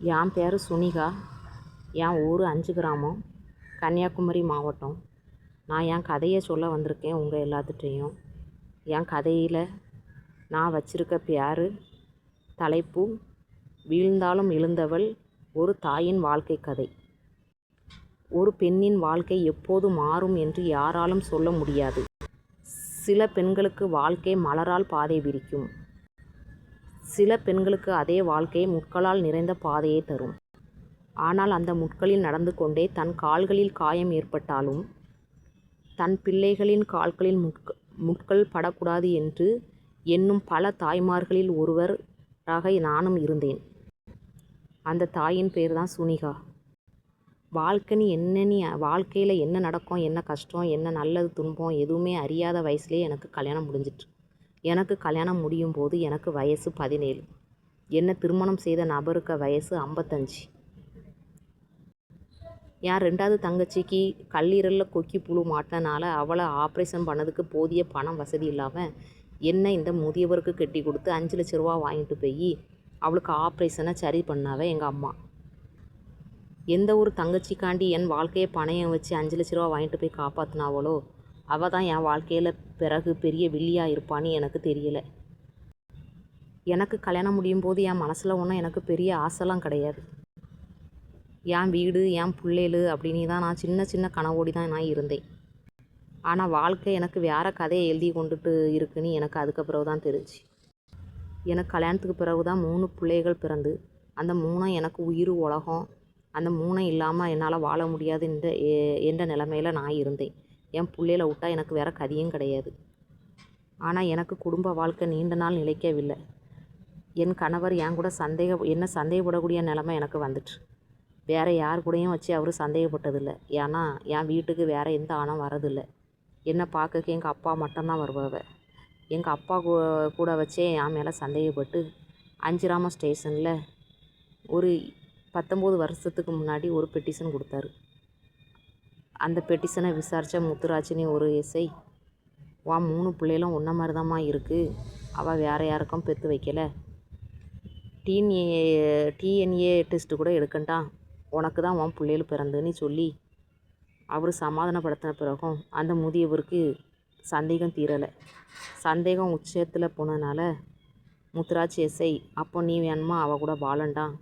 என் பேர் சுனிகா. என் ஊர் 5 கிராமம், கன்னியாகுமரி மாவட்டம். நான் என் கதையை சொல்ல வந்திருக்கேன் உங்கள் எல்லாத்துட்டையும். என் கதையில் நான் வச்சிருக்க பேர், தலைப்பு வீழ்ந்தாலும் எழுந்தவள், ஒரு தாயின் வாழ்க்கை கதை. ஒரு பெண்ணின் வாழ்க்கை எப்போது மாறும் என்று யாராலும் சொல்ல முடியாது. சில பெண்களுக்கு வாழ்க்கை மலரால் பாதை விரிக்கும். சில பெண்களுக்கு அதே வாழ்க்கை முட்களால் நிறைந்த பாதையை தரும். ஆனால் அந்த முட்களில் நடந்து கொண்டே தன் கால்களில் காயம் ஏற்பட்டாலும் தன் பிள்ளைகளின் கால்களில் முட்கள் படக்கூடாது என்று எண்ணும் பல தாய்மார்களில் ஒருவராக நானும் இருந்தேன். அந்த தாயின் பேர் தான் சுனிகா. வாழ்க்கையில் என்ன நடக்கும், என்ன கஷ்டம், என்ன நல்லது துன்பம் எதுவுமே அறியாத வயசுலேயே எனக்கு கல்யாணம் முடிஞ்சிட்டு. எனக்கு கல்யாணம் முடியும் போது எனக்கு வயசு 17. என்னை திருமணம் செய்த நபருக்கு வயசு 55. என் 2வது தங்கச்சிக்கு கல்லீரலில் கொக்கி புழு மாட்டினால அவளை ஆப்ரேஷன் பண்ணதுக்கு போதிய பணம் வசதி இல்லாமல் என்னை இந்த முதியவருக்கு கட்டி கொடுத்து 5 லட்ச ரூபா வாங்கிட்டு போய் அவளுக்கு ஆப்ரேஷனை சரி பண்ணாவ எங்கள் அம்மா. எந்த ஒரு தங்கச்சிக்காண்டி என் வாழ்க்கையை பணையம் வச்சு 5 லட்ச ரூபா வாங்கிட்டு போய் காப்பாற்றினாவளோ அவள் தான் என் வாழ்க்கையில் பிறகு பெரிய வில்லியாக இருப்பான்னு எனக்கு தெரியலை. எனக்கு கல்யாணம் முடியும் போது என் மனசில் ஒன்றும் எனக்கு பெரிய ஆசைலாம் கிடையாது. என் வீடு, என் பிள்ளைகள் அப்படின்னு தான் நான் சின்ன சின்ன கனவோடி தான் நான் இருந்தேன். ஆனால் வாழ்க்கை எனக்கு வேறு கதையை எழுதி கொண்டுட்டு இருக்குன்னு எனக்கு அதுக்கு பிறகு தான் தெரிஞ்சு. எனக்கு கல்யாணத்துக்கு பிறகு தான் 3 பிள்ளைகள் பிறந்து, அந்த 3 எனக்கு உயிர் உலகம். அந்த 3 இல்லாமல் என்னால் வாழ முடியாது என்ற நிலைமையில் நான் இருந்தேன். என் பிள்ளைகளை விட்டா எனக்கு வேறு கதியும் கிடையாது. ஆனால் எனக்கு குடும்ப வாழ்க்கை நீண்ட நாள் நிலைக்கவில்லை. என் கணவர் என் கூட என்ன சந்தேகப்படக்கூடிய நிலைமை எனக்கு வந்துட்டு. வேறு யார் கூடயும் வச்சு அவர் சந்தேகப்பட்டதில்லை. ஏன்னா என் வீட்டுக்கு வேறு எந்த ஆணும் வரதில்லை. என்னை பார்க்க எங்கள் அப்பா மட்டும்தான் வருவாவ. எங்கள் அப்பா கூட வச்சே என் மேலே சந்தேகப்பட்டு 5 கிராமம் ஸ்டேஷனில் ஒரு 19 வருஷத்துக்கு முன்னாடி ஒரு பெட்டிஷன் கொடுத்தாரு. அந்த பெட்டிஷனை விசாரித்த முத்துராஜினி ஒரு எஸ்ஐ, உன் 3 பிள்ளைகளும் ஒன்றை மாதிரி தான்மா இருக்குது, அவள் வேறு யாருக்கும் பெற்று வைக்கலை, டிஎன்ஏ டெஸ்ட்டு கூட எடுக்கண்டாம், உனக்கு தான் உன் பிள்ளைகள் பிறந்துன்னு சொல்லி அவர் சமாதானப்படுத்தின பிறகும் அந்த முதியவருக்கு சந்தேகம் தீரலை. சந்தேகம் உச்சத்தில் போனதுனால முத்துராஜ் எஸ்ஐ, அப்போ நீ வேணுமா அவள் கூட வாழண்டாம்,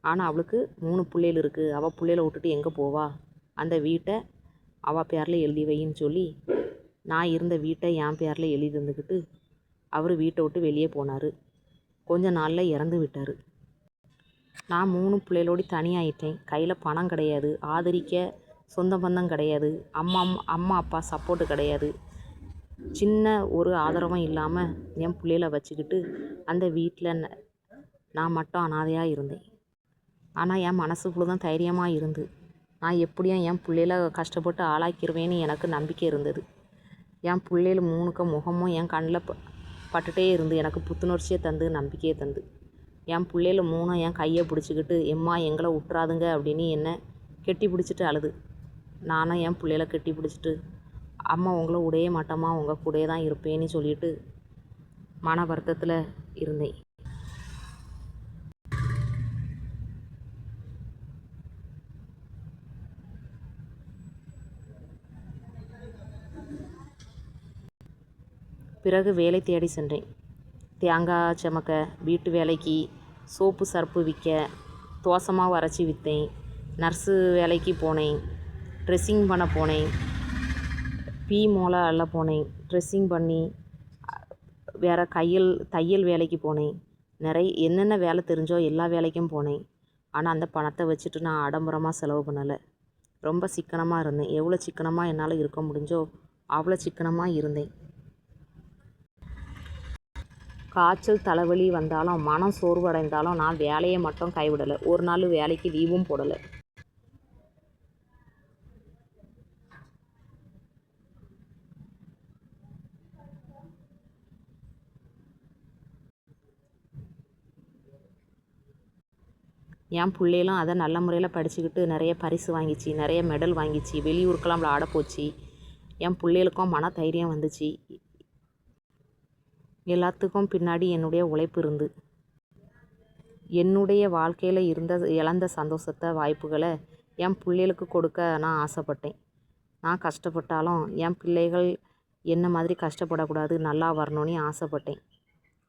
ஆனால் அவளுக்கு 3 பிள்ளைகள் இருக்குது, அவள் பிள்ளைகளை விட்டுட்டு எங்கே போவா, அந்த வீட்டை அவள் பேரில் எழுதி வைன்னு சொல்லி நான் இருந்த வீட்டை என் பேரில் எழுதி இருந்துக்கிட்டு அவர் வீட்டை விட்டு வெளியே போனார். கொஞ்ச நாளில் இறந்து விட்டார். நான் 3 பிள்ளைகளோடு தனியாயிட்டேன். கையில் பணம் கிடையாது, ஆதரிக்க சொந்த பந்தம் கிடையாது, அம்மா அப்பா சப்போர்ட்டு கிடையாது, சின்ன ஒரு ஆதரவும் இல்லாமல் என் பிள்ளைகளை வச்சுக்கிட்டு அந்த வீட்டில் நான் மட்டும் அனாதையாக இருந்தேன். ஆனால் என் மனசுக்குள்ளே தான் தைரியமாக இருந்து நான் எப்படியும் என் பிள்ளைகளை கஷ்டப்பட்டு ஆளாக்கிடுவேன்னு எனக்கு நம்பிக்கை இருந்தது. என் பிள்ளைகள் 3க்கு முகமும் என் கண்ணில் பட்டுட்டே இருந்து எனக்கு புத்துணர்ச்சியை தந்து நம்பிக்கையை தந்து என் பிள்ளைகள் 3 என் கையை பிடிச்சிக்கிட்டு எம்மா எங்களை விட்றாதுங்க அப்படின்னு என்னை கெட்டி பிடிச்சிட்டு அழுது. நானும் என் பிள்ளைகளை கெட்டி பிடிச்சிட்டு அம்மா உங்களை விடவே மாட்டோம்மா, உங்கள் கூடயே தான் இருப்பேன்னு சொல்லிட்டு மன வருத்தத்தில் இருந்தேன். பிறகு வேலை தேடி சென்றேன். தேங்காய் சமக்க, வீட்டு வேலைக்கு, சோப்பு சர்ப்பு விற்க, தோசை மாவு அரைச்சி விற்றேன், நர்ஸு வேலைக்கு போனேன், ட்ரெஸ்ஸிங் பண்ண போனேன், மோளை அள்ள போனேன், ட்ரெஸ்ஸிங் பண்ணி வேறு தையல் வேலைக்கு போனேன். என்னென்ன வேலை தெரிஞ்சோ எல்லா வேலைக்கும் போனேன். ஆனால் அந்த பணத்தை வச்சுட்டு நான் ஆடம்பரமாக செலவு பண்ணலை. ரொம்ப சிக்கனமாக இருந்தேன். எவ்வளோ சிக்கனமாக என்னால் இருக்க முடிஞ்சோ அவ்வளோ சிக்கனமாக இருந்தேன். காய்ச்சல் தலைவலி வந்தாலும் மனம் சோர்வடைந்தாலும் நான் வேலையை மட்டும் கைவிடலை. ஒரு நாள் வேலைக்கு லீவும் போடலை. என் பிள்ளைகளும் அதை நல்ல முறையில் படிச்சுக்கிட்டு நிறைய பரிசு வாங்கிச்சு, நிறைய மெடல் வாங்கிச்சு, வெளியூருக்கெல்லாம் விளையாட போச்சு. என் பிள்ளைகளுக்கும் மன தைரியம் வந்துச்சு. எல்லாத்துக்கும் பின்னாடி என்னுடைய உழைப்பு இருந்து என்னுடைய வாழ்க்கையில் இழந்த சந்தோஷத்தை வாய்ப்புகளை என் பிள்ளைகளுக்கு கொடுக்க நான் ஆசைப்பட்டேன். நான் கஷ்டப்பட்டாலும் என் பிள்ளைகள் என்ன மாதிரி கஷ்டப்படக்கூடாது, நல்லா வரணும்னு ஆசைப்பட்டேன்.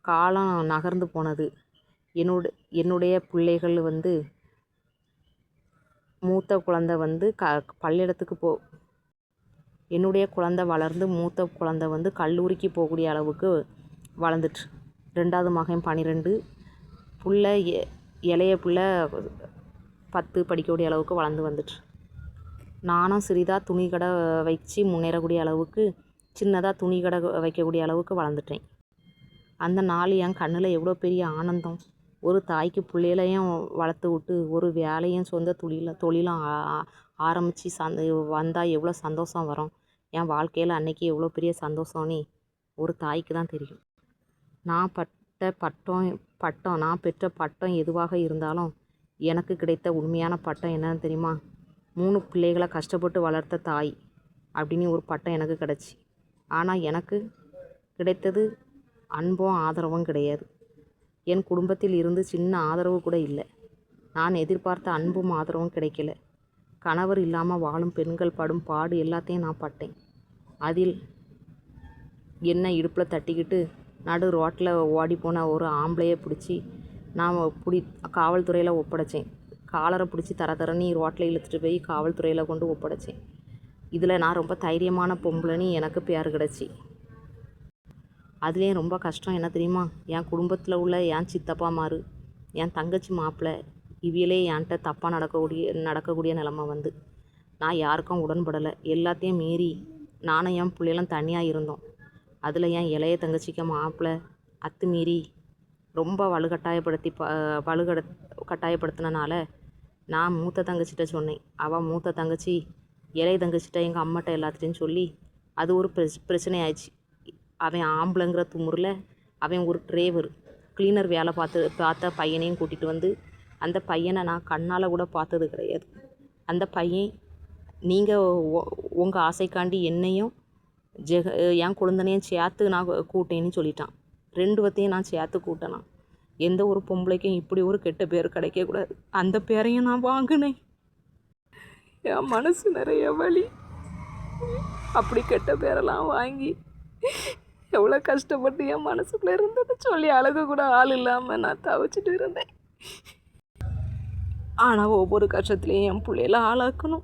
காலம் நகர்ந்து போனது. என்னுடைய பிள்ளைகள் மூத்த குழந்தை பள்ளியிடத்துக்கு என்னுடைய குழந்தை வளர்ந்து மூத்த குழந்தை கல்லூரிக்கு போகக்கூடிய அளவுக்கு வளர்ந்துட்டு. 2வது மகன் 12, புள்ள இளைய புள்ள 10 படிக்கக்கூடிய அளவுக்கு வளர்ந்து வந்துட்டு. நானும் சிறிதாக துணி கடை வச்சு முன்னேறக்கூடிய அளவுக்கு, சின்னதாக துணி கடை வைக்கக்கூடிய அளவுக்கு வளர்ந்துட்டேன். அந்த நாள் என் கண்ணில் எவ்வளோ பெரிய ஆனந்தம். ஒரு தாய்க்கு பிள்ளைகளையும் வளர்த்து விட்டு ஒரு வேலையும் சொந்த தொழிலும் ஆரம்பித்து வந்தால் எவ்வளோ சந்தோஷம் வரும். என் வாழ்க்கையில் அன்றைக்கி எவ்வளோ பெரிய சந்தோஷம்னு ஒரு தாய்க்கு தான் தெரியும். நான் பெற்ற பட்டம் எதுவாக இருந்தாலும் எனக்கு கிடைத்த உண்மையான பட்டம் என்னன்னு தெரியுமா? 3 பிள்ளைகளை கஷ்டப்பட்டு வளர்த்த தாய் அப்படின்னு ஒரு பட்டம் எனக்கு கிடச்சி. ஆனால் எனக்கு கிடைத்தது அன்பும் ஆதரவும் கிடையாது. என் குடும்பத்தில் இருந்து சின்ன ஆதரவு கூட இல்லை. நான் எதிர்பார்த்த அன்பும் ஆதரவும் கிடைக்கல. கணவர் இல்லாமல் வாழும் பெண்கள் படும் பாடு எல்லாத்தையும் நான் பட்டேன். அதில் என்ன இடுப்பில் தட்டிக்கிட்டு நடு ரோட்டில் ஓடி போன ஒரு ஆம்பளையை பிடிச்சி நான் காவல்துறையில் ஒப்படைச்சேன். காலரை பிடிச்சி தரன்னு ரோட்டில் இழுத்துட்டு போய் காவல்துறையில் கொண்டு ஒப்படைச்சேன். இதில் நான் ரொம்ப தைரியமான பொம்பளைன்னு எனக்கு பேர் கிடச்சி. அதுலேயும் ரொம்ப கஷ்டம் என்ன தெரியுமா? என் குடும்பத்தில் உள்ள என் சித்தப்பாமாரு, என் தங்கச்சி மாப்பிள்ளை, இவியலே என்கிட்ட தப்பாக நடக்கக்கூடிய நிலமை நான் யாருக்கும் உடன்படலை. எல்லாத்தையும் மீறி நானும் என் பிள்ளைகளும் தனியாக இருந்தோம். அதில் என் இளைய தங்கச்சிக்கு மாப்பிள்ளை அத்துமீறி ரொம்ப கட்டாயப்படுத்தினால நான் மூத்த தங்கச்சிட்ட சொன்னேன். அவள் மூத்த தங்கச்சி இளைய தங்கச்சிட்ட எங்கள் அம்மாட்ட எல்லாத்துட்டையும் சொல்லி அது ஒரு பிரச்சனை ஆயிடுச்சு. அவன் ஆம்பளைங்கிற துமுறில் அவன் ஒரு டிரைவர், கிளீனர் வேலை பார்த்த பையனையும் கூட்டிகிட்டு அந்த பையனை நான் கண்ணால் கூட பார்த்தது கிடையாது. அந்த பையன் நீங்கள் உங்கள் ஆசைக்காண்டி என்னையும் என் குழந்தனையும் சேர்த்து நான் கூட்டேன்னு சொல்லிட்டான். 2 வத்தையும் நான் சேர்த்து கூட்டினான். எந்த ஒரு பொம்பளைக்கும் இப்படி ஒரு கெட்ட பேர் கிடைக்கக்கூடாது. அந்த பேரையும் நான் வாங்கினேன். என் மனசு நிறைய வலி. அப்படி கெட்ட பேரெல்லாம் வாங்கி எவ்வளோ கஷ்டப்பட்டு என் மனசுக்குள்ளே இருந்ததை சொல்லி அழகு கூட ஆள் இல்லாமல் நான் தவிச்சிட்டு இருந்தேன். ஆனால் ஒவ்வொரு கஷ்டத்துலேயும் என் பிள்ளையில ஆளாக்கணும்,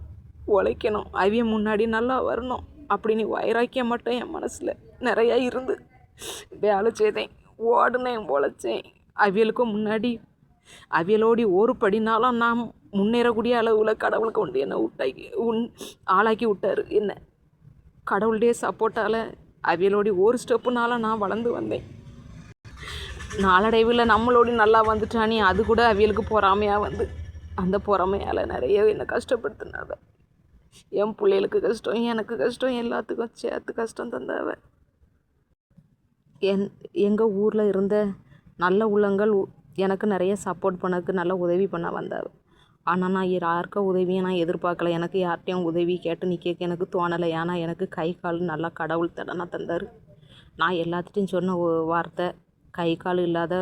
உழைக்கணும், அவிய முன்னாடி நல்லா வரணும் அப்படின்னு வைராக்கியம் மட்டும் என் மனசில் நிறையா இருந்து வேலை செய்தேன், ஓடுனேன், உழைச்சேன். அவியலுக்கும் முன்னாடி அவியலோடி ஒரு படினாலும் நான் முன்னேறக்கூடிய அளவில் கடவுள் கொண்டு என்னை ஆளாக்கி விட்டார். என்ன கடவுளுடைய சப்போர்ட்டால் அவியலோடி ஒரு ஸ்டெப்புனால நான் வளர்ந்து வந்தேன். நாளடைவில் நம்மளோடி நல்லா வந்துட்டானே அது கூட அவியலுக்கு பொறாமையாக அந்த பொறாமையால் நிறைய என்னை கஷ்டப்படுத்தினாவ. என் பிள்ளைகளுக்கு கஷ்டம், எனக்கு கஷ்டம், எல்லாத்துக்கும் சேர்த்து கஷ்டம் தந்தாவ. எங்கள் ஊரில் இருந்த நல்ல உள்ளங்கள் எனக்கு நிறைய சப்போர்ட் பண்ணக்கு நல்ல உதவி பண்ண வந்தாவ. ஆனால் நான் யாருக்கும் உதவியை நான் எதிர்பார்க்கல. எனக்கு யார்கிட்டையும் உதவி கேட்டு நிற்க எனக்கு தோணலை. ஏன்னா எனக்கு கை கால் நல்லா கடவுள் தடனா தந்தார். நான் எல்லாத்துட்டையும் சொன்ன வார்த்தை, கை கால் இல்லாத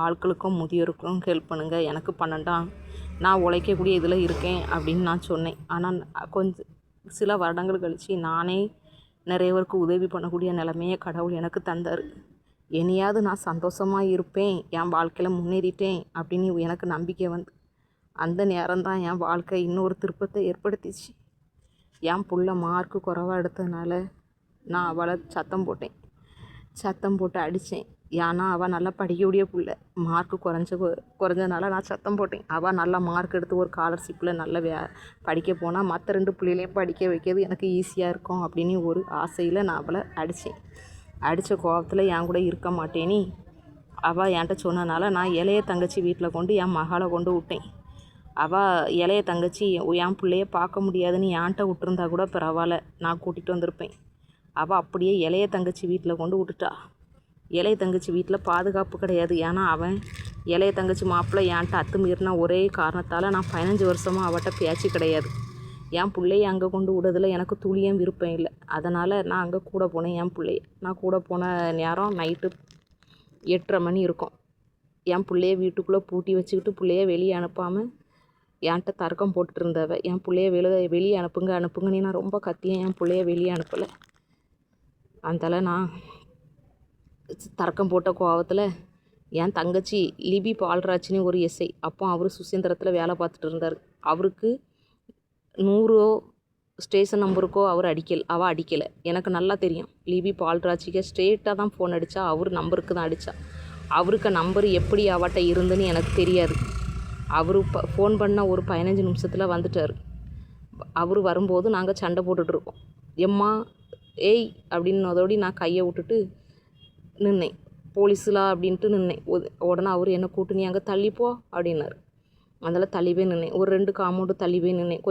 ஆட்களுக்கும் முதியோருக்கும் ஹெல்ப் பண்ணுங்கள், எனக்கு பண்ணண்டாம், நான் உழைக்கக்கூடிய இதில் இருக்கேன் அப்படின்னு நான் சொன்னேன். ஆனால் கொஞ்சம் சில வருடங்கள் கழித்து நானே நிறைய பேருக்கு உதவி பண்ணக்கூடிய நிலைமையை கடவுள் எனக்கு தந்தார். இனியாவது நான் சந்தோஷமாக இருப்பேன், என் வாழ்க்கையில் முன்னேறிட்டேன் அப்படின்னு எனக்கு நம்பிக்கை அந்த நேரம்தான் என் வாழ்க்கை இன்னொரு திருப்பத்தை ஏற்படுத்திச்சு. என் புள்ள மார்க்கு குறைவாக எடுத்ததுனால நான் அவளை சத்தம் போட்டு அடித்தேன். ஏன்னா அவள் நல்லா படிக்கக்கூடிய புள்ள, மார்க்கு குறைஞ்சதுனால நான் சத்தம் போட்டேன். அவள் நல்லா மார்க் எடுத்து ஒரு ஸ்காலர்ஷிப்பில் நல்ல படிக்க போனால் மற்ற 2 பிள்ளைகளையும் படிக்க வைக்கிறது எனக்கு ஈஸியாக இருக்கும் அப்படின்னு ஒரு ஆசையில் நான் அவளை அடித்தேன். அடித்த கோபத்தில் என் கூட இருக்க மாட்டேன்னு அவள் என்கிட்ட சொன்னனால நான் இளைய தங்கச்சி வீட்டில் கொண்டு என் மகளை கொண்டு விட்டேன். அவள் இளைய தங்கச்சி என் பிள்ளைய பார்க்க முடியாதுன்னு என்கிட்ட விட்டுருந்தா கூட பரவாயில்ல, நான் கூட்டிகிட்டு வந்திருப்பேன். அவள் அப்படியே இளைய தங்கச்சி வீட்டில் கொண்டு விட்டுட்டா. இளைய தங்கச்சி வீட்டில் பாதுகாப்பு கிடையாது. ஏன்னா அவன் இளைய தங்கச்சி மாப்பிள்ளை என்கிட்ட அத்துமீறின ஒரே காரணத்தால் நான் 15 வருஷமாக அவட்ட பேச்சு கிடையாது. என் பிள்ளைய அங்கே கொண்டு விடுறதுல எனக்கு துளியும் விருப்பம் இல்லை. அதனால் நான் அங்கே கூட போனேன். என் பிள்ளைய நான் கூட போன நேரம் நைட்டு 8:30 மணி இருக்கும். என் பிள்ளைய வீட்டுக்குள்ளே பூட்டி வச்சுக்கிட்டு பிள்ளைய வெளியே அனுப்பாமல் என்கிட்ட தர்க்கம் போட்டுட்டு இருந்தவ என் பிள்ளைய வெளியே அனுப்புங்கன்னு நான் ரொம்ப கத்தியேன். என் பிள்ளைய வெளியே அனுப்பலை. அந்தால நான் தர்க்கம் போட்ட கோவத்தில் என் தங்கச்சி லிபி பால்ராஜ்னு ஒரு எஸ்ஐ, அப்போ அவர் சுசீந்திரத்தில் வேலை பார்த்துட்டு இருந்தார். அவருக்கு 100 ஸ்டேஷன் நம்பருக்கோ அவள் அடிக்கலை. எனக்கு நல்லா தெரியும். லிபி பால்ராஜிக்கு ஸ்ட்ரெயிட்டாக தான் ஃபோன் அடித்தா, அவர் நம்பருக்கு தான் அடித்தா. அவருக்கு நம்பர் எப்படி அவட்ட இருந்துன்னு எனக்கு தெரியாது. அவர் ஃபோன் பண்ண ஒரு 15 நிமிஷத்தில் வந்துட்டார். அவர் வரும்போது நாங்கள் சண்டை போட்டுட்ருக்கோம். எம்மா ஏய் அப்படின்னதோடி நான் கையை விட்டுட்டு நின்னேன். போலீஸுலா அப்படின்ட்டு நின்னேன். உடனே அவர் என்னை கூட்டு நீ அங்கே தள்ளிப்போ அப்படின்னாரு. அதில் தள்ளி போய் நின்னேன். ஒரு 2 காம்பவுண்டு தள்ளி போய் நின்னேன்.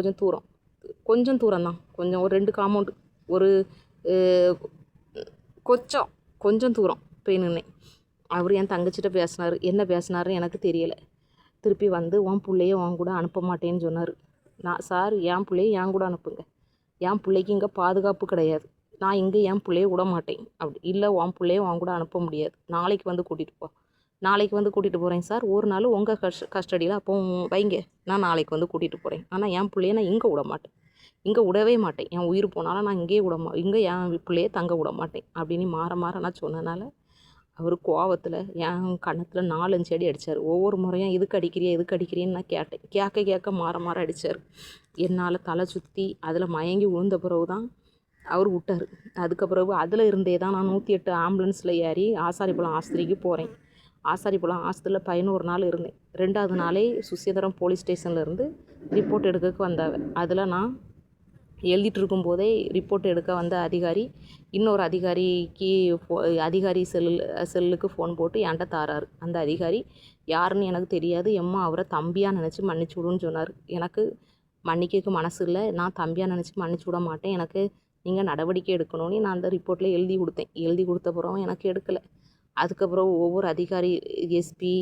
கொஞ்சம் தூரம் தான், ஒரு 2 காம்பவுண்டு, ஒரு கொஞ்சம் தூரம் போய் நின்னேன். அவர் என் தங்கச்சிட்ட பேசினார். என்ன பேசினாருன்னு எனக்கு தெரியலை. திருப்பி வந்து உன் பிள்ளைய உன் கூட அனுப்ப மாட்டேன்னு சொன்னார். சார் என் பிள்ளைய என் கூட அனுப்புங்க, என் பிள்ளைக்கு இங்கே பாதுகாப்பு கிடையாது, நான் இங்கே என் பிள்ளைய விட மாட்டேன். அப்படி இல்லை உன் பிள்ளைய உன் கூட அனுப்ப முடியாது, நாளைக்கு வந்து கூட்டிகிட்டு போ. நாளைக்கு வந்து கூட்டிகிட்டு போகிறேன் சார், ஒரு நாள் உங்கள் கஸ்டடியில் அப்போ வைங்க, நான் நாளைக்கு வந்து கூட்டிகிட்டு போகிறேன். ஆனால் என் பிள்ளைய நான் இங்கே விட மாட்டேன், இங்கே விடவே மாட்டேன். என் உயிர் போனாலும் நான் இங்கே என் பிள்ளைய தங்க விட மாட்டேன் அப்படின்னு மாற நான் சொன்னனால அவர் கோவத்தில் என் கன்னத்தில் 4-5 அடி அடித்தார். ஒவ்வொரு முறையும் எதுக்கு அடிக்கிறேன்னு நான் கேட்டேன். கேட்க மாற அடித்தார். என்னால் தலை சுற்றி அதில் மயங்கி விழுந்த பிறகு தான் அவர் விட்டார். அதுக்கப்புறம் அதில் இருந்தே தான் நான் 108 ஆம்புலன்ஸில் ஏறி ஆசாரிபுரம் ஆஸ்பத்திரிக்கு போகிறேன். ஆசாரிபுரம் ஆஸ்பத்திரியில் 11 நாள் இருந்தேன். 2வது நாளே சுசீந்திரம் போலீஸ் ஸ்டேஷன்லேருந்து ரிப்போர்ட் எடுக்க வந்தாங்க. அதில் நான் எழுதிட்டு இருக்கும்போதே ரிப்போர்ட் எடுக்க வந்த அதிகாரி இன்னொரு அதிகாரி செல்லுக்கு ஃபோன் போட்டு என்கிட்ட தாராரு. அந்த அதிகாரி யாருன்னு எனக்கு தெரியாது. எம்மா அவரை தம்பியாக நினச்சி மன்னிச்சு விடுன்னு சொன்னார். எனக்கு மன்னிக்க மனசு இல்லை. நான் தம்பியாக நினச்சி மன்னிச்சு விட மாட்டேன், எனக்கு நீங்கள் நடவடிக்கை எடுக்கணும்னு நான் அந்த ரிப்போர்ட்டில் எழுதி கொடுத்தேன். எழுதி கொடுத்த பிறகு எனக்கு எடுக்கலை. அதுக்கப்புறம் ஒவ்வொரு அதிகாரி, SP,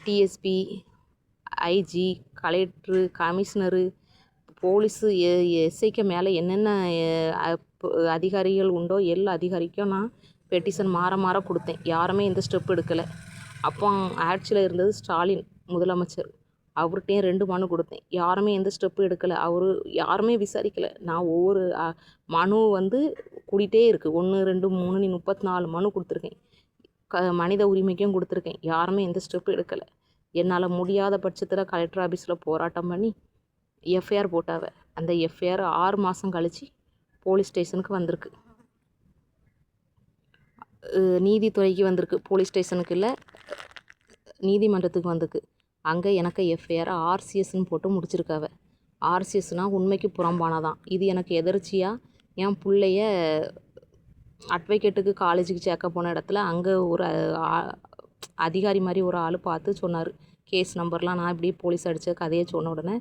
DSP, IG, collector, commissioner, police, எஸ்ஐக்கு மேலே என்னென்ன அதிகாரிகள் உண்டோ எல்லா அதிகாரிக்கும் நான் பெட்டிஷன் மாற கொடுத்தேன். யாருமே எந்த ஸ்டெப் எடுக்கலை. அப்போ ஆட்சியில் இருந்தது ஸ்டாலின் முதலமைச்சர், அவர்கிட்டையும் 2 மனு கொடுத்தேன். யாருமே எந்த ஸ்டெப்பு எடுக்கலை. யாருமே விசாரிக்கலை. நான் ஒவ்வொரு மனு கூட்டிகிட்டே இருக்குது. 1, 2, 3 34 மனு கொடுத்துருக்கேன். மனித உரிமைக்கும் கொடுத்துருக்கேன். யாருமே எந்த ஸ்டெப்பு எடுக்கலை. என்னால் முடியாத பட்சத்தில் கலெக்டர் ஆஃபீஸில் போராட்டம் பண்ணி எஃப்ஐஆர் போட்டாவ. அந்த எஃப்ஐஆர் 6 மாதம் கழித்து போலீஸ் ஸ்டேஷனுக்கு வந்திருக்கு. நீதித்துறைக்கு வந்திருக்கு. போலீஸ் ஸ்டேஷனுக்கு இல்லை, நீதிமன்றத்துக்கு வந்திருக்கு. அங்கே எனக்கு எஃப்ஐஆர் ஆர்சிஎஸ்ன்னு போட்டு முடிச்சிருக்காவ. ஆர்சிஎஸ்னால் உண்மைக்கு புறம்பானதான். இது எனக்கு எதிர்ச்சியாக என் பிள்ளைய அட்வொகேட்டுக்கு காலேஜுக்கு சேர்க்க போன இடத்துல அங்கே ஒரு அதிகாரி மாதிரி ஒரு ஆள் பார்த்து சொன்னார். கேஸ் நம்பர்லாம் நான் இப்படி போலீஸ் அடித்த கதையை சொன்ன உடனே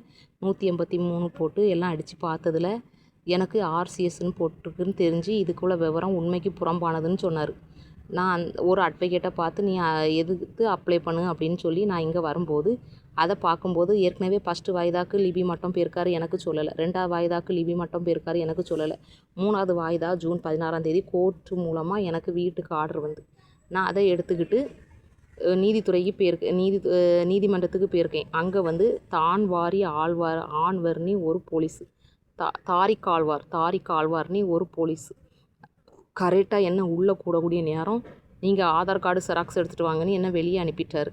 183 போட்டு எல்லாம் அடித்து பார்த்ததில் எனக்கு ஆர்சிஎஸ்ன்னு போட்டிருக்குன்னு தெரிஞ்சு இதுக்குள்ள விவரம் உண்மைக்கு புறம்பானதுன்னு சொன்னார். நான் ஒரு அட்வொகேட்டை பார்த்து நீ எதுக்கு அப்ளை பண்ணு அப்படின்னு சொல்லி நான் இங்கே வரும்போது அதை பார்க்கும்போது ஏற்கனவே ஃபஸ்ட்டு வாய்தாக்கு லிபி மட்டும் போயிருக்காரு, எனக்கு சொல்லலை. 2வது வாய்தாக்கு லிபி மட்டும் போயிருக்காரு, எனக்கு சொல்லலை. 3வது வாய்தா ஜூன் 16ஆம் தேதி கோர்ட்டு மூலமாக எனக்கு வீட்டுக்கு ஆர்டர் நான் அதை எடுத்துக்கிட்டு நீதித்துறைக்கு நீதிமன்றத்துக்கு போயிருக்கேன். அங்கே தான்வாரி ஆழ்வார்னு ஒரு போலீஸு, தாரிக் ஆழ்வார்னு ஒரு போலீஸு கரெக்டாக என்ன உள்ளே கூடக்கூடிய நேரம் நீங்கள் ஆதார் கார்டு செராக்ஸ் எடுத்துகிட்டு வாங்கன்னு என்ன வெளியே அனுப்பிட்டார்.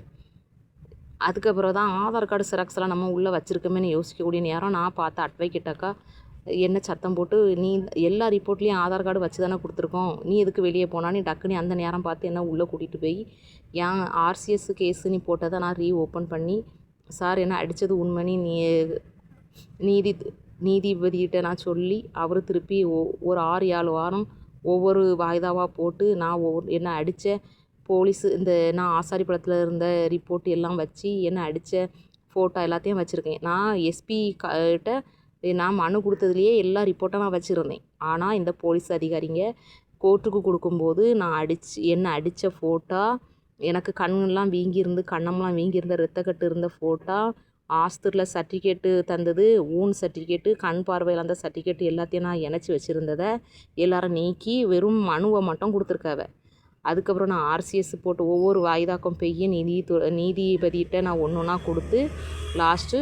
அதுக்கப்புறம் தான் ஆதார் கார்டு செராக்ஸ்லாம் நம்ம உள்ளே வச்சுருக்கோமேனு யோசிக்கக்கூடிய நேரம் நான் பார்த்த அட்வொகேட்டாக்கா என்ன சத்தம் போட்டு நீ எல்லா ரிப்போர்ட்லேயும் ஆதார் கார்டு வச்சு தானே கொடுத்துருக்கோம், நீ எதுக்கு வெளியே போனான்னு டக்குன்னு அந்த நேரம் பார்த்து என்ன உள்ளே கூட்டிகிட்டு போய் என் ஆர்சிஎஸ் கேஸு நீ போட்டதை நான் ஓப்பன் பண்ணி சார் என்ன அடித்தது உண்மைன்னு நீதிபதிகிட்ட நான் சொல்லி அவர் திருப்பி ஒரு 6-7 வாரம் ஒவ்வொரு வாய்தாவாக போட்டு நான் என்ன அடித்த போலீஸு நான் ஆசாரிப்படத்தில் இருந்த ரிப்போர்ட் எல்லாம் வச்சு என்ன அடித்த ஃபோட்டோ எல்லாத்தையும் வச்சுருக்கேன். நான் எஸ்பி கிட்ட நான் மனு கொடுத்ததுலேயே எல்லா ரிப்போர்ட்டும் நான் வச்சுருந்தேன். ஆனால் இந்த போலீஸ் அதிகாரிங்க கோர்ட்டுக்கு கொடுக்கும்போது நான் என்ன அடித்த ஃபோட்டோ, எனக்கு கண்ணெல்லாம் வீங்கியிருந்து கண்ணம்லாம் வீங்கியிருந்த ரத்தக்கட்டு இருந்த ஃபோட்டோ, ஆஸ்பத்திரியில் சர்டிஃபிகேட்டு தந்தது, ஊன் சர்டிஃபிகேட்டு, கண் பார்வையில் அந்த சர்டிஃபிகேட்டு எல்லாத்தையும் நான் இணைச்சி வச்சுருந்ததை எல்லாரும் நீக்கி வெறும் மனுவை மட்டும் கொடுத்துருக்காவ. அதுக்கப்புறம் நான் ஆர்சிஎஸ் போட்டு ஒவ்வொரு வாய்தாக்கம் பெய்ய நீதிபதிகிட்ட நான் ஒன்று ஒன்றா கொடுத்து லாஸ்ட்டு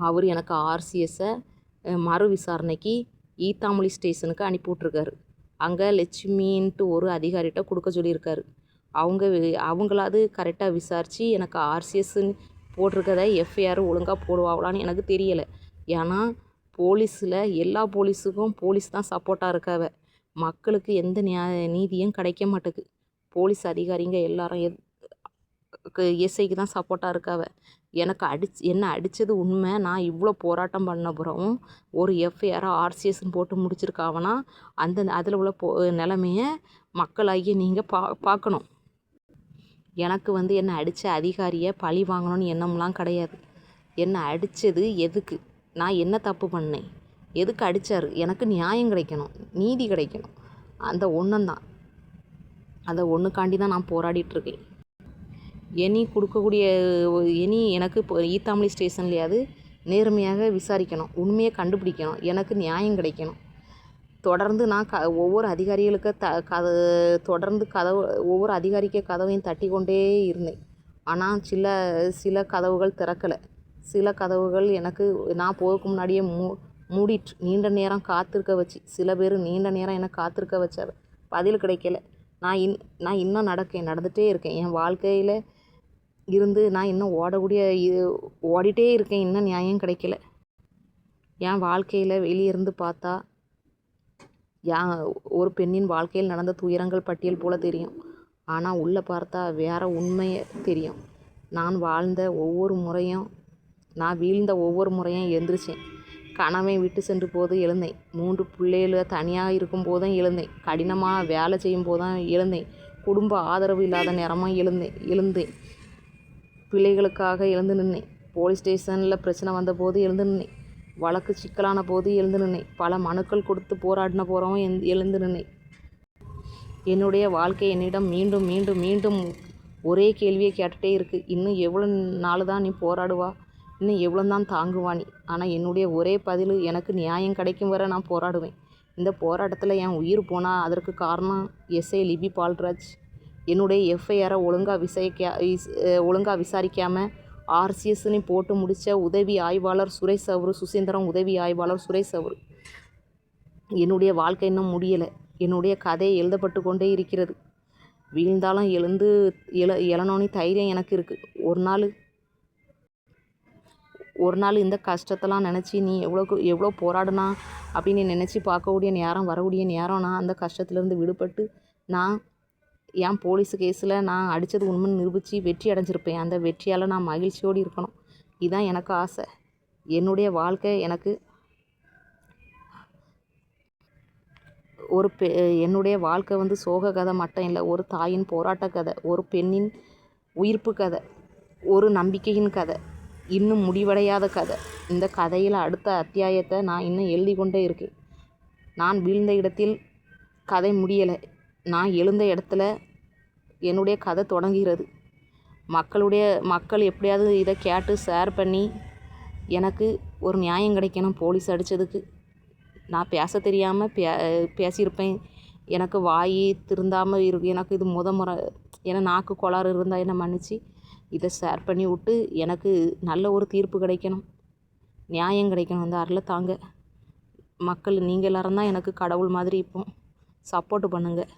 அவர் எனக்கு ஆர்சிஎஸ்ஸை மறு விசாரணைக்கு ஈத்தாமொழி ஸ்டேஷனுக்கு அனுப்பி விட்ருக்காரு. அங்கே லட்சுமின்ட்டு ஒரு அதிகாரிகிட்ட கொடுக்க சொல்லியிருக்காரு. அவங்களாவது கரெக்டாக விசாரித்து எனக்கு ஆர்சிஎஸ்ன்னு போட்டிருக்கத எஃப்ஐஆர் ஒழுங்காக போடுவாங்களான்னு எனக்கு தெரியலை. ஏன்னா போலீஸில் எல்லா போலீஸுக்கும் போலீஸ் தான் சப்போர்ட்டாக இருக்காவ. மக்களுக்கு எந்த நீதியும் கிடைக்க மாட்டேங்குது. போலீஸ் அதிகாரிங்க எல்லாரும் எஸ்ஐக்கு தான் சப்போர்ட்டாக இருக்காவ. எனக்கு என்ன அடித்தது உண்மை. நான் இவ்வளோ போராட்டம் பண்ண பிறகும் ஒரு எஃப்ஐஆர் ஆர்சிஎஸ்ன்னு போட்டு முடிச்சிருக்காவனா அதில் உள்ள நிலைமையை மக்களாகிய நீங்கள் பார்க்கணும். எனக்கு என்னை அடித்த அதிகாரியை பழி வாங்கணும்னு எண்ணம்லாம் கிடையாது. என்னை அடித்தது எதுக்கு? நான் என்ன தப்பு பண்ணேன்? எதுக்கு அடித்தார்? எனக்கு நியாயம் கிடைக்கணும், நீதி கிடைக்கணும். அந்த ஒன்றுந்தான், அந்த ஒன்றுக்காண்டி தான் நான் போராடிட்டுருக்கேன். எனக்கு இப்போ ஈத்தாமொழி ஸ்டேஷன்லையாவது நேர்மையாக விசாரிக்கணும், உண்மையை கண்டுபிடிக்கணும், எனக்கு நியாயம் கிடைக்கணும். தொடர்ந்து நான் ஒவ்வொரு அதிகாரிகளுக்கு தொடர்ந்து ஒவ்வொரு அதிகாரிக்கு கதவையும் தட்டி கொண்டே இருந்தேன். ஆனால் சில கதவுகள் திறக்கலை. சில கதவுகள் எனக்கு நான் போகிறதுக்கு முன்னாடியே மூடிட்டு நீண்ட நேரம் காத்திருக்க வச்சு, சில பேர் நீண்ட நேரம் என்னை காத்திருக்க வச்சார். பதில் கிடைக்கல. நான் இன்னும் நடந்துகிட்டே இருக்கேன். என் வாழ்க்கையில் இருந்து நான் இன்னும் ஓடிட்டே இருக்கேன். இன்னும் நியாயம் கிடைக்கல. என் வாழ்க்கையில் வெளியிருந்து பார்த்தா ஒரு பெண்ணின் வாழ்க்கையில் நடந்த துயரங்கள் பட்டியல் போல் தெரியும். ஆனால் உள்ளே பார்த்தா வேறு உண்மையே தெரியும். நான் வீழ்ந்த ஒவ்வொரு முறையும் எழுந்திரிச்சேன். கணவன் விட்டு சென்று போது எழுந்தேன். 3 பிள்ளைகள தனியாக இருக்கும் போதும் எழுந்தேன். கடினமாக வேலை செய்யும் போதும் எழுந்தேன். குடும்ப ஆதரவு இல்லாத நேரமாக எழுந்தேன். பிள்ளைகளுக்காக எழுந்து நின்றேன். போலீஸ் ஸ்டேஷனில் பிரச்சனை வந்தபோது எழுந்து நின்றேன். வழக்கு சிக்கலான போது எழுந்து நின்றேன். பல மனுக்கள் கொடுத்து போராடின போகிறவன் எழுந்து நின்றேன். என்னுடைய வாழ்க்கை என்னிடம் மீண்டும் மீண்டும் மீண்டும் ஒரே கேள்வியை கேட்டுகிட்டே இருக்குது. இன்னும் எவ்வளோ நாள் தான் நீ போராடுவா? இன்னும் எவ்வளோ தான் தாங்குவா நீ? ஆனால் என்னுடைய ஒரே பதில், எனக்கு நியாயம் கிடைக்கும் வரை நான் போராடுவேன். இந்த போராட்டத்தில் என் உயிர் போனால் அதற்கு காரணம் எஸ்ஐ லிபி பால்ராஜ். என்னுடைய எஃப்ஐஆரை ஒழுங்காக விசாரிக்காமல் ஆர்சிஎஸ்ன்னு போட்டு முடித்த உதவி ஆய்வாளர் சுரேஷ் அவரு, சுசீந்திரம் உதவி ஆய்வாளர் சுரேஷ் அவரு. என்னுடைய வாழ்க்கை இன்னும் முடியலை. என்னுடைய கதை எழுதப்பட்டு கொண்டே இருக்கிறது. வீழ்ந்தாலும் எழணும்னு தைரியம் எனக்கு இருக்குது. ஒரு நாள் இந்த கஷ்டத்தெல்லாம் நினச்சி நீ எவ்வளோ போராடுனா அப்படின்னு நினச்சி பார்க்கக்கூடிய நேரம் வரக்கூடிய நேரம் நான் அந்த கஷ்டத்துலேருந்து விடுபட்டு நான் என் போலீஸ் கேஸில் நான் அடித்தது உண்மைன்னு நிரூபித்து வெற்றி அடைஞ்சிருப்பேன். அந்த வெற்றியால் நான் மகிழ்ச்சியோடு இருக்கணும். இதுதான் எனக்கு ஆசை. என்னுடைய வாழ்க்கை எனக்கு என்னுடைய வாழ்க்கை சோக கதை மட்டும் இல்லை. ஒரு தாயின் போராட்ட கதை, ஒரு பெண்ணின் உயிர்ப்பு கதை, ஒரு நம்பிக்கையின் கதை, இன்னும் முடிவடையாத கதை. இந்த கதையில் அடுத்த அத்தியாயத்தை நான் இன்னும் எழுதி கொண்டே இருக்கேன். நான் வீழ்ந்த இடத்தில் கதை முடியலை. நான் எழுந்த இடத்துல என்னுடைய கதை தொடங்குகிறது. மக்கள் எப்படியாவது இதை கேட்டு ஷேர் பண்ணி எனக்கு ஒரு நியாயம் கிடைக்கணும். போலீஸ் அடித்ததுக்கு நான் பேச தெரியாமல் பேசியிருப்பேன். எனக்கு வாய் திருந்தாமல் எனக்கு இது முறை. ஏன்னா நாக்கு கோளாறு இருந்தால் என்னை மன்னிச்சு இதை ஷேர் பண்ணி விட்டு எனக்கு நல்ல ஒரு தீர்ப்பு கிடைக்கணும், நியாயம் கிடைக்கணும். அந்த அருளை தாங்க மக்கள். நீங்கள் எல்லோரும் தான் எனக்கு கடவுள் மாதிரி. இப்போ சப்போர்ட்டு பண்ணுங்கள்.